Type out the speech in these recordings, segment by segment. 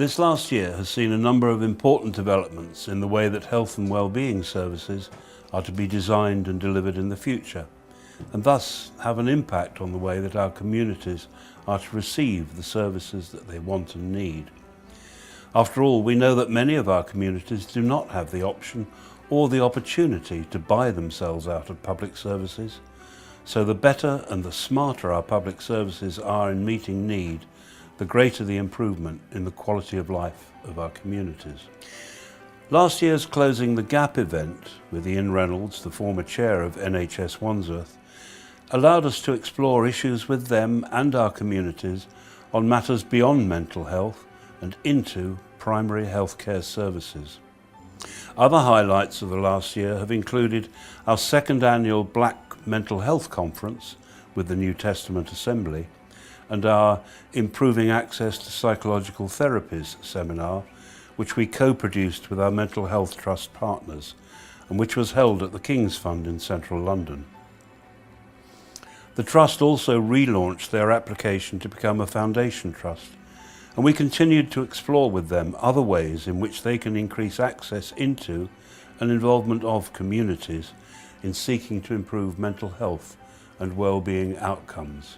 This last year has seen a number of important developments in the way that health and well-being services are to be designed and delivered in the future, and thus have an impact on the way that our communities are to receive the services that they want and need. After all, we know that many of our communities do not have the option or the opportunity to buy themselves out of public services, so the better and the smarter our public services are in meeting need, the greater the improvement in the quality of life of our communities. Last year's Closing the Gap event with Ian Reynolds, the former chair of NHS Wandsworth, allowed us to explore issues with them and our communities on matters beyond mental health and into primary healthcare services. Other highlights of the last year have included our second annual Black Mental Health Conference with the New Testament Assembly and our Improving Access to Psychological Therapies seminar, which we co-produced with our Mental Health Trust partners and which was held at the King's Fund in central London. The Trust also relaunched their application to become a foundation trust, and we continued to explore with them other ways in which they can increase access into and involvement of communities in seeking to improve mental health and well-being outcomes.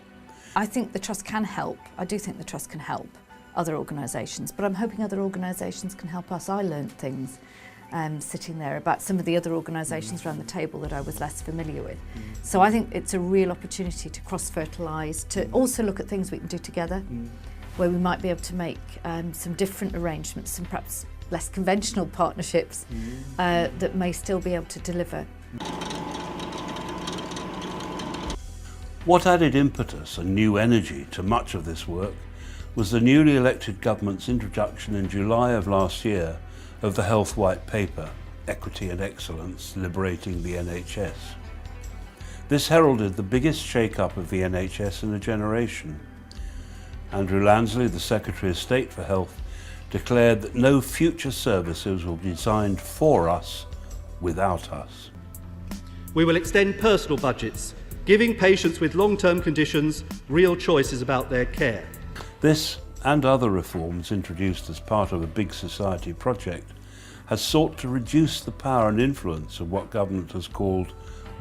I think the Trust can help. I do think the Trust can help other organisations, but I'm hoping other organisations can help us. I learned things sitting there about some of the other organisations around the table that I was less familiar with. So I think it's a real opportunity to cross-fertilise, to also look at things we can do together, where we might be able to make some different arrangements, some perhaps less conventional partnerships that may still be able to deliver. What added impetus and new energy to much of this work was the newly elected government's introduction in July of last year of the Health White Paper, Equity and Excellence, Liberating the NHS. This heralded the biggest shake-up of the NHS in a generation. Andrew Lansley, the Secretary of State for Health, declared that no future services will be designed for us without us. We will extend personal budgets, giving patients with long-term conditions real choices about their care. This and other reforms introduced as part of a big society project has sought to reduce the power and influence of what government has called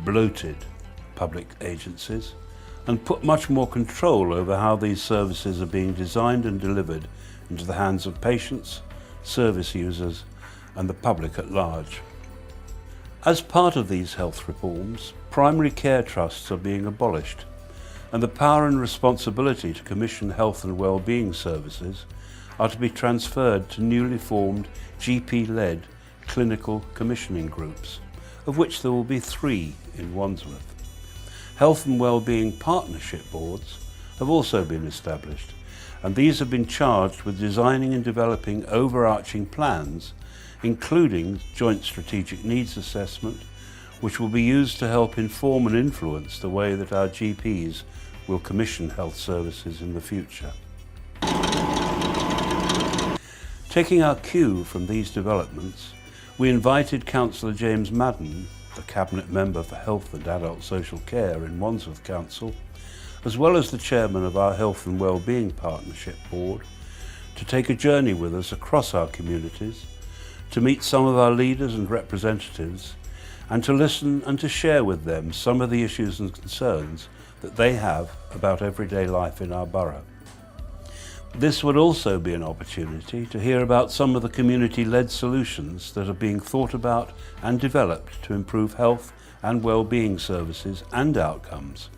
bloated public agencies and put much more control over how these services are being designed and delivered into the hands of patients, service users and the public at large. As part of these health reforms, primary care trusts are being abolished, and the power and responsibility to commission health and well-being services are to be transferred to newly formed GP-led clinical commissioning groups, of which there will be 3 in Wandsworth. Health and well-being partnership boards have also been established, and these have been charged with designing and developing overarching plans, including joint strategic needs assessment, which will be used to help inform and influence the way that our GPs will commission health services in the future. Taking our cue from these developments, we invited Councillor James Madden, the Cabinet Member for Health and Adult Social Care in Wandsworth Council, as well as the Chairman of our Health and Wellbeing Partnership Board, to take a journey with us across our communities, to meet some of our leaders and representatives, and to listen and to share with them some of the issues and concerns that they have about everyday life in our borough. This would also be an opportunity to hear about some of the community-led solutions that are being thought about and developed to improve health and well-being services and outcomes,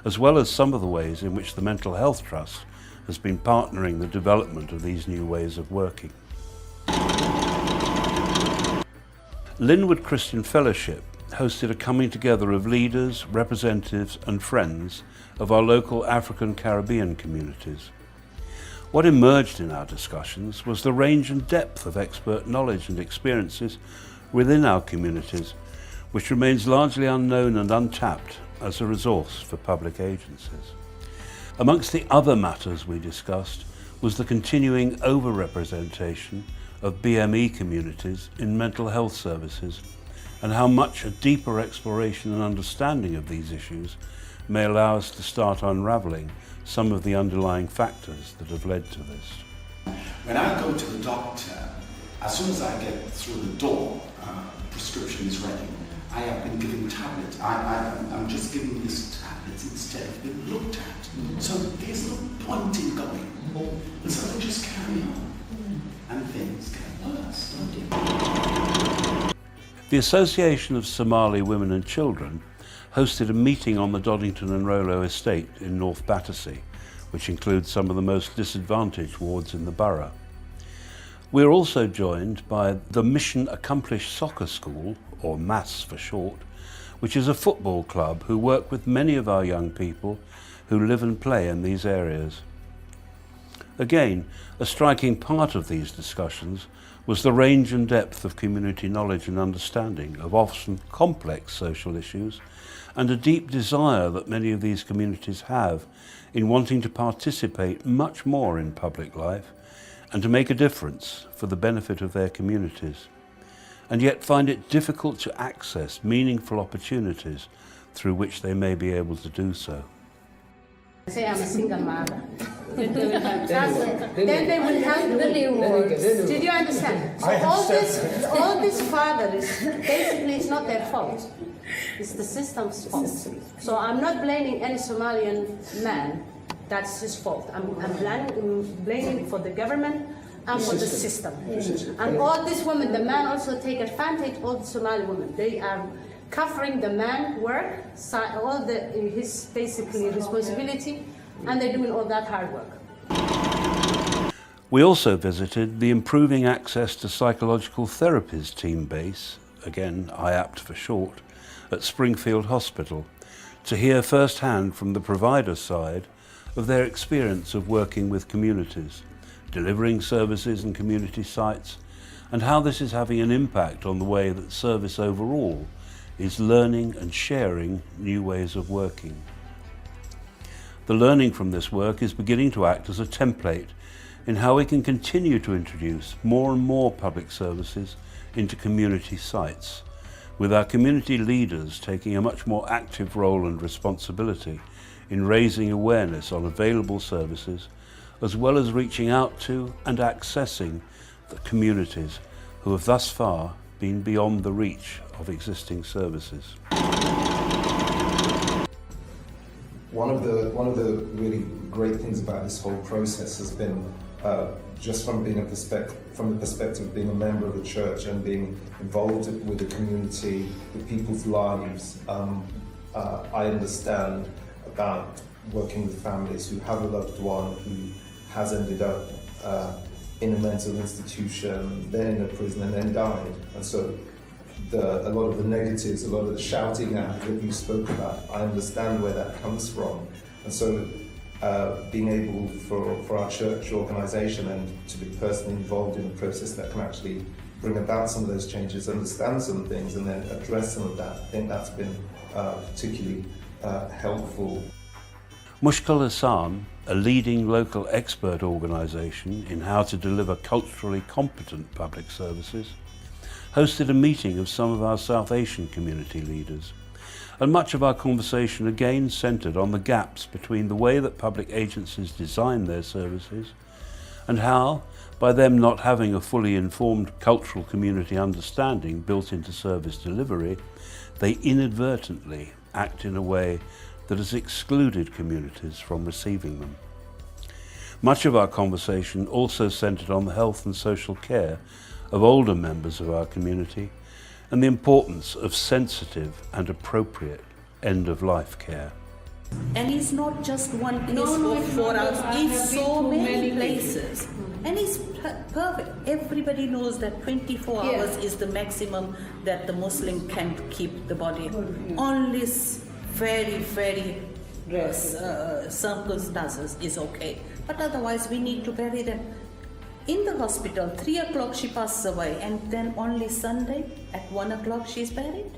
as well as some of the ways in which the Mental Health Trust has been partnering the development of these new ways of working. Linwood Christian Fellowship hosted a coming together of leaders, representatives and friends of our local African Caribbean communities. What emerged in our discussions was the range and depth of expert knowledge and experiences within our communities, which remains largely unknown and untapped as a resource for public agencies. Amongst the other matters we discussed was the continuing overrepresentation of BME communities in mental health services and how much a deeper exploration and understanding of these issues may allow us to start unravelling some of the underlying factors that have led to this. When I go to the doctor, as soon as I get through the door, prescription is ready. I have been given tablets. I'm just giving these tablets instead of being looked at. So there's no point in going. And so they just carry on. And things get worse, don't they? The Association of Somali Women and Children hosted a meeting on the Doddington and Rollo estate in North Battersea, which includes some of the most disadvantaged wards in the borough. We're also joined by the Mission Accomplished Soccer School, or MASS for short, which is a football club who work with many of our young people who live and play in these areas. Again, a striking part of these discussions was the range and depth of community knowledge and understanding of often complex social issues, and a deep desire that many of these communities have in wanting to participate much more in public life and to make a difference for the benefit of their communities, and yet find it difficult to access meaningful opportunities through which they may be able to do so. Say I'm a single mother. Then they will have the rewards. Did you understand? So all this fathers, basically it's not their fault. It's the system's fault. So I'm not blaming any Somalian man. That's his fault. I'm blaming for the government and for the system. And all these women, the man also take advantage of the Somali women. They are covering the man work, all his basically responsibility, and they're doing all that hard work. We also visited the Improving Access to Psychological Therapies team base, again IAPT for short, at Springfield Hospital, to hear firsthand from the provider side of their experience of working with communities, delivering services in community sites, and how this is having an impact on the way that service overall is learning and sharing new ways of working. The learning from this work is beginning to act as a template in how we can continue to introduce more and more public services into community sites, with our community leaders taking a much more active role and responsibility in raising awareness on available services, as well as reaching out to and accessing the communities who have thus far been beyond the reach of existing services. One of the really great things about this whole process has been just from the perspective of being a member of the church and being involved with the community, with people's lives. I understand about working with families who have a loved one who has ended up in a mental institution, then in a prison, and then died. And so a lot of the negatives, a lot of the shouting at that you spoke about, I understand where that comes from. And so being able for our church organisation and to be personally involved in a process that can actually bring about some of those changes, understand some things, and then address some of that, I think that's been particularly helpful. Mushkil Hassan, a leading local expert organisation in how to deliver culturally competent public services, hosted a meeting of some of our South Asian community leaders, and much of our conversation again centred on the gaps between the way that public agencies design their services and how, by them not having a fully informed cultural community understanding built into service delivery, they inadvertently act in a way that has excluded communities from receiving them. Much of our conversation also centred on the health and social care of older members of our community and the importance of sensitive and appropriate end-of-life care. And it's not just one place for us, it's so many places. And it's perfect. Everybody knows that 24 hours is the maximum that the Muslim can keep the body. Only very, very circumstances is okay. But otherwise we need to bury them. In the hospital, 3 o'clock she passes away, and then only Sunday at 1 o'clock she's buried.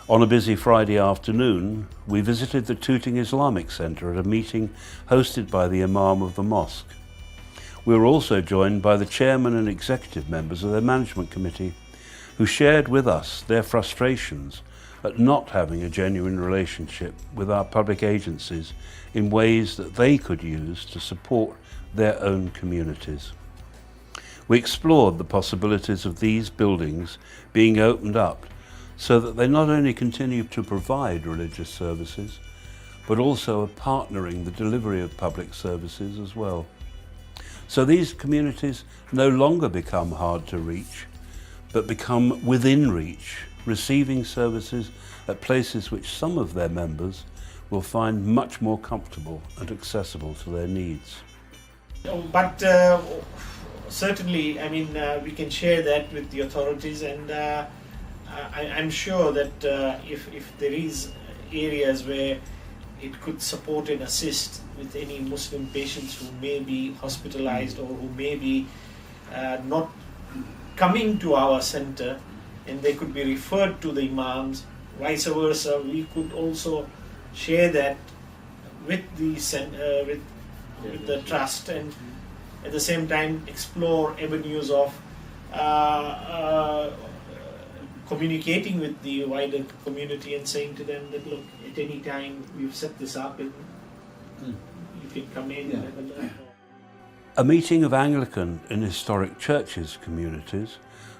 On a busy Friday afternoon, we visited the Tooting Islamic Centre at a meeting hosted by the Imam of the mosque. We were also joined by the chairman and executive members of their management committee, who shared with us their frustrations at not having a genuine relationship with our public agencies in ways that they could use to support their own communities. We explored the possibilities of these buildings being opened up so that they not only continue to provide religious services, but also are partnering the delivery of public services as well. So these communities no longer become hard to reach, but become within reach, receiving services at places which some of their members will find much more comfortable and accessible to their needs. But certainly, I mean, we can share that with the authorities, and I'm sure that if there is areas where it could support and assist with any Muslim patients who may be hospitalized or who may be not coming to our center, and they could be referred to the imams, vice versa, we could also share that with the with the trust, and at the same time explore avenues of communicating with the wider community and saying to them that, look, at any time we've set this up and you can come in and have a look. A meeting of Anglican and historic churches communities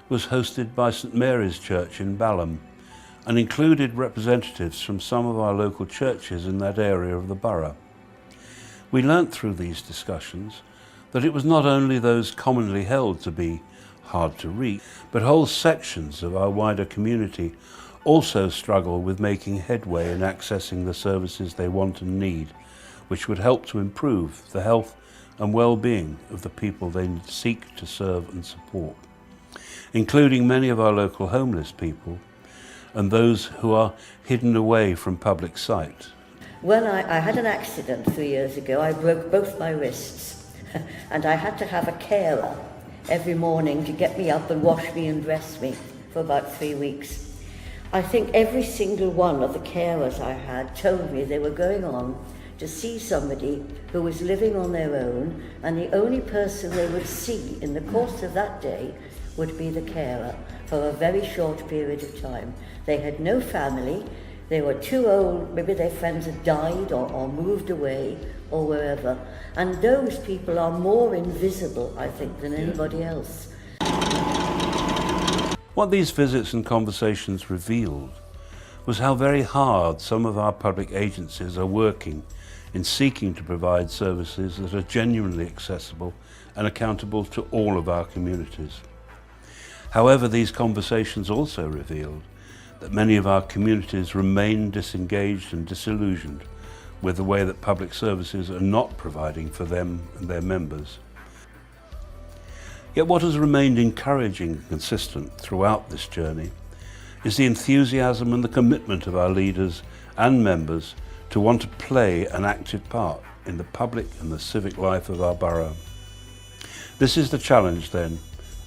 was hosted by St Mary's Church in Balham and included representatives from some of our local churches in that area of the borough. We learnt through these discussions that it was not only those commonly held to be hard to reach, but whole sections of our wider community also struggle with making headway in accessing the services they want and need, which would help to improve the health and well-being of the people they seek to serve and support, including many of our local homeless people and those who are hidden away from public sight. When I had an accident 3 years ago, I broke both my wrists and I had to have a carer every morning to get me up and wash me and dress me for about 3 weeks. I think every single one of the carers I had told me they were going on to see somebody who was living on their own, and the only person they would see in the course of that day would be the carer for a very short period of time. They had no family, they were too old, maybe their friends had died or moved away or wherever, and those people are more invisible, I think, than anybody else. What these visits and conversations revealed was how very hard some of our public agencies are working in seeking to provide services that are genuinely accessible and accountable to all of our communities. However, these conversations also revealed that many of our communities remain disengaged and disillusioned with the way that public services are not providing for them and their members. Yet what has remained encouraging and consistent throughout this journey is the enthusiasm and the commitment of our leaders and members to want to play an active part in the public and the civic life of our borough. This is the challenge then,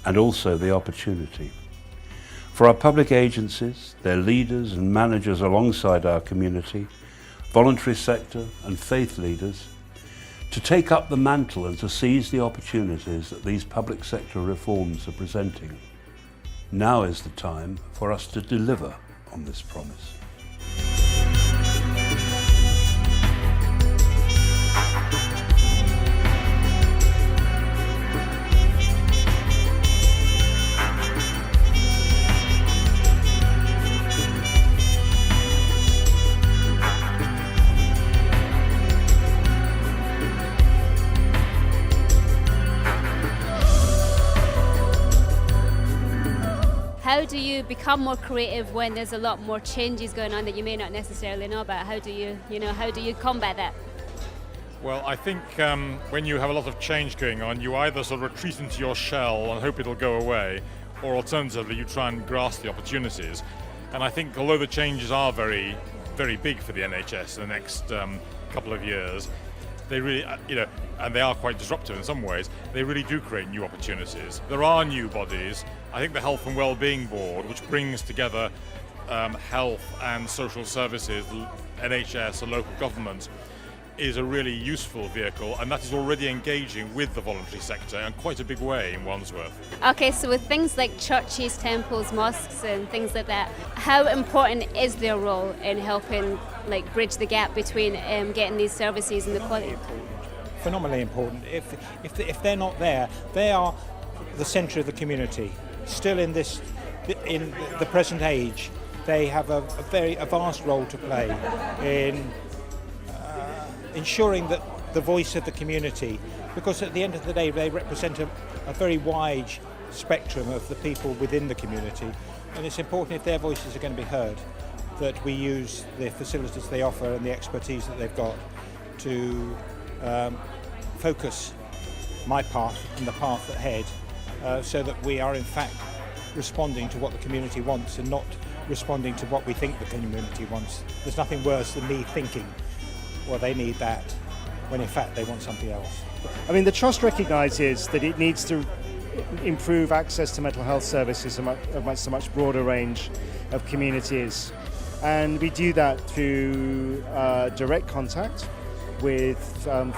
and also the opportunity. For our public agencies, their leaders and managers alongside our community, voluntary sector and faith leaders, to take up the mantle and to seize the opportunities that these public sector reforms are presenting. Now is the time for us to deliver on this promise. How do you become more creative when there's a lot more changes going on that you may not necessarily know about? How do you combat that? Well, I think when you have a lot of change going on, you either sort of retreat into your shell and hope it'll go away, or alternatively you try and grasp the opportunities. And I think although the changes are very, very big for the NHS in the next couple of years, they really, and they are quite disruptive in some ways, they really do create new opportunities. There are new bodies. I think the Health and Wellbeing Board, which brings together health and social services, NHS and local government, is a really useful vehicle, and that is already engaging with the voluntary sector in quite a big way in Wandsworth. Okay, so with things like churches, temples, mosques and things like that, how important is their role in helping like bridge the gap between getting these services and the quality? Phenomenally important. If they're not there, they are the centre of the community. Still in the present age, they have a vast role to play in ensuring that the voice of the community, because at the end of the day they represent a very wide spectrum of the people within the community, and it's important, if their voices are going to be heard, that we use the facilities they offer and the expertise that they've got to focus my path and the path ahead, so that we are in fact responding to what the community wants and not responding to what we think the community wants. There's nothing worse than me thinking, well, they need that, when in fact they want something else. I mean, the Trust recognises that it needs to improve access to mental health services amongst a much broader range of communities. And we do that through direct contact with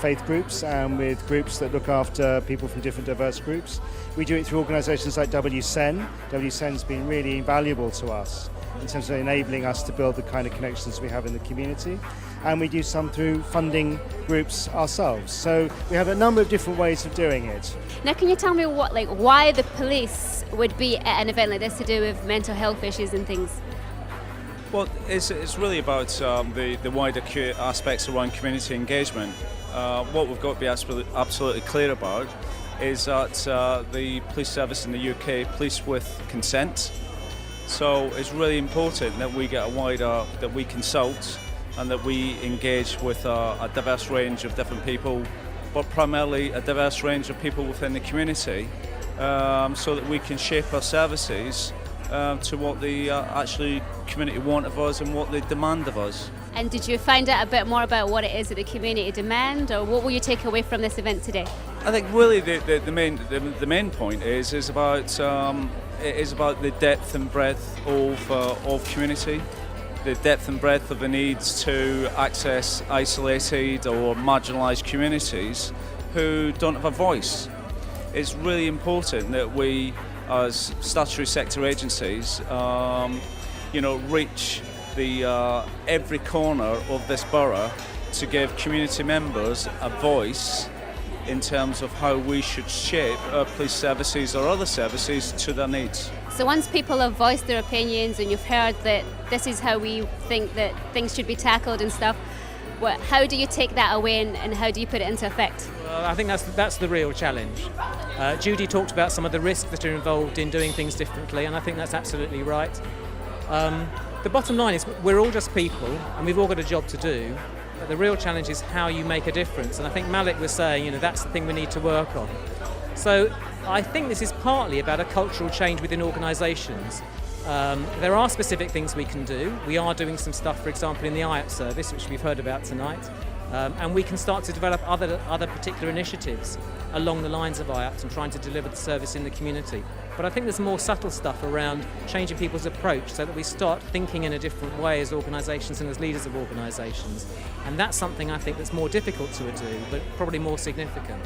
faith groups and with groups that look after people from different diverse groups. We do it through organisations like WSEN. WSEN's been really invaluable to us in terms of enabling us to build the kind of connections we have in the community. And we do some through funding groups ourselves. So we have a number of different ways of doing it. Now, can you tell me why the police would be at an event like this to do with mental health issues and things? Well, it's really about the wider aspects around community engagement. What we've got to be absolutely clear about is that the police service in the UK police with consent. So it's really important that we get that we consult and that we engage with a diverse range of different people, but primarily a diverse range of people within the community, so that we can shape our services to what the actually community want of us and what they demand of us. And did you find out a bit more about what it is that the community demand, or what will you take away from this event today? I think really the main point is about the depth and breadth of community, the depth and breadth of the needs to access isolated or marginalised communities who don't have a voice. It's really important that we, as statutory sector agencies, reach every corner of this borough to give community members a voice in terms of how we should shape our police services or other services to their needs. So once people have voiced their opinions and you've heard that this is how we think that things should be tackled and stuff, how do you take that away and how do you put it into effect? Well, I think that's the real challenge. Judy talked about some of the risks that are involved in doing things differently, and I think that's absolutely right. The bottom line is we're all just people and we've all got a job to do, but the real challenge is how you make a difference, and I think Malik was saying, that's the thing we need to work on. So I think this is partly about a cultural change within organisations. There are specific things we can do. We are doing some stuff, for example, in the IAP service, which we've heard about tonight, and we can start to develop other particular initiatives along the lines of IAPT and trying to deliver the service in the community. But I think there's more subtle stuff around changing people's approach so that we start thinking in a different way as organisations and as leaders of organisations. And that's something I think that's more difficult to do, but probably more significant.